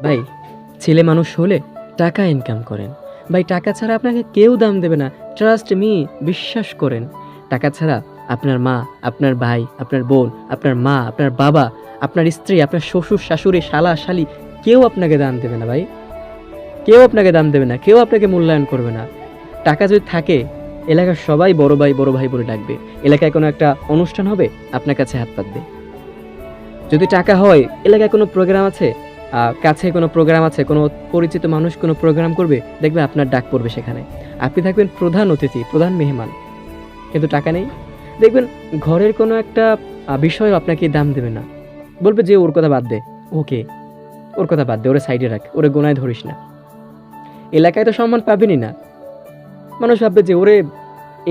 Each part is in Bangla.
ভাই, ছেলে মানুষ হলে টাকা ইনকাম করেন। ভাই, টাকা ছাড়া আপনাকে কেউ দাম দেবে না। ট্রাস্ট মি, বিশ্বাস করেন। টাকা ছাড়া আপনার মা, আপনার ভাই, আপনার বোন, আপনার মা, আপনার বাবা, আপনার স্ত্রী, আপনার শ্বশুর শাশুড়ি, শালা শালি, কেউ আপনাকে দাম দেবে না ভাই। কেউ আপনাকে দাম দেবে না, কেউ আপনাকে মূল্যায়ন করবে না। টাকা যদি থাকে, এলাকার সবাই বড় ভাই বলে ডাকবে। এলাকায় কোনো একটা অনুষ্ঠান হবে, আপনার কাছে হাত পাতবে। যদি টাকা হয়, এলাকায় কোনো প্রোগ্রাম আছে, কাছে কোনো প্রোগ্রাম আছে, কোনো পরিচিত মানুষ কোনো প্রোগ্রাম করবে, দেখবে আপনার ডাক পড়বে সেখানে। আপনি থাকবেন প্রধান অতিথি, প্রধান মেহমান। কিন্তু টাকা নেই, দেখবেন ঘরের কোনো একটা বিষয় আপনাকে দাম দেবে না। বলবে যে ওর কথা বাদ দে, ওকে, ওর কথা বাদ দে, ওরে সাইডে রাখ, ওরে গোনায় ধরিস না। এলাকায় তো সম্মান পাবেনই না। মানুষ ভাববে যে ওরে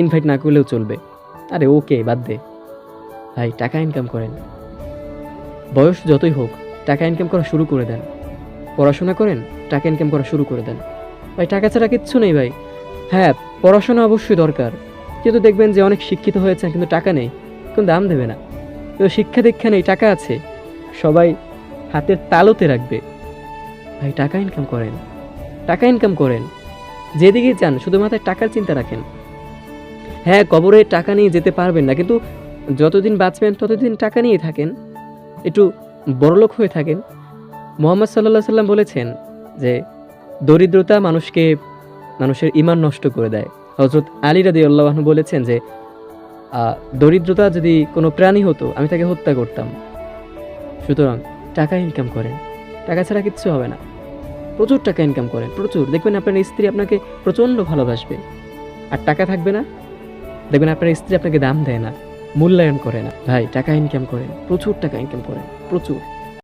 ইনভাইট না করলেও চলবে, আরে ওকে বাদ দে। ভাই, টাকা ইনকাম করেন। বয়স যতই হোক, টাকা ইনকাম করা শুরু করে দেন। পড়াশোনা করেন, টাকা ইনকাম করা শুরু করে দেন। ভাই, টাকা ছাড়া কিচ্ছু নেই ভাই। হ্যাঁ, পড়াশোনা অবশ্যই দরকার, কিন্তু দেখবেন যে অনেক শিক্ষিত হয়েছেন কিন্তু টাকা নেই, কোনো দাম দেবে না। কিন্তু শিক্ষা দীক্ষা নেই, টাকা আছে, সবাই হাতের তালুতে রাখবে। ভাই, টাকা ইনকাম করেন, টাকা ইনকাম করেন। যেদিকে যান শুধু মাথায় টাকার চিন্তা রাখেন। হ্যাঁ, কবরে টাকা নিয়ে যেতে পারবেন না, কিন্তু যতদিন বাঁচবেন ততদিন টাকা নিয়ে থাকেন, একটু বড়লোক হয়ে থাকেন। মুহাম্মদ সাল্লাল্লাহু সাল্লাম বলেছেন যে দরিদ্রতা মানুষের ঈমান নষ্ট করে দেয়। হযরত আলী রাদিয়াল্লাহু আনহু বলেছেন যে দরিদ্রতা যদি কোনো প্রাণী হতো, আমি তাকে হত্যা করতাম। সুতরাং টাকা ইনকাম করেন, টাকা ছাড়া কিচ্ছু হবে না। প্রচুর টাকা ইনকাম করেন, প্রচুর। দেখবেন আপনার স্ত্রী আপনাকে প্রচণ্ড ভালোবাসবে। আর টাকা থাকবে না, দেখবেন আপনার স্ত্রী আপনাকে দাম দেয় না, মূল্যায়ন করে না। ভাই, টাকা ইনকাম করেন, প্রচুর টাকা ইনকাম করেন, প্রচুর।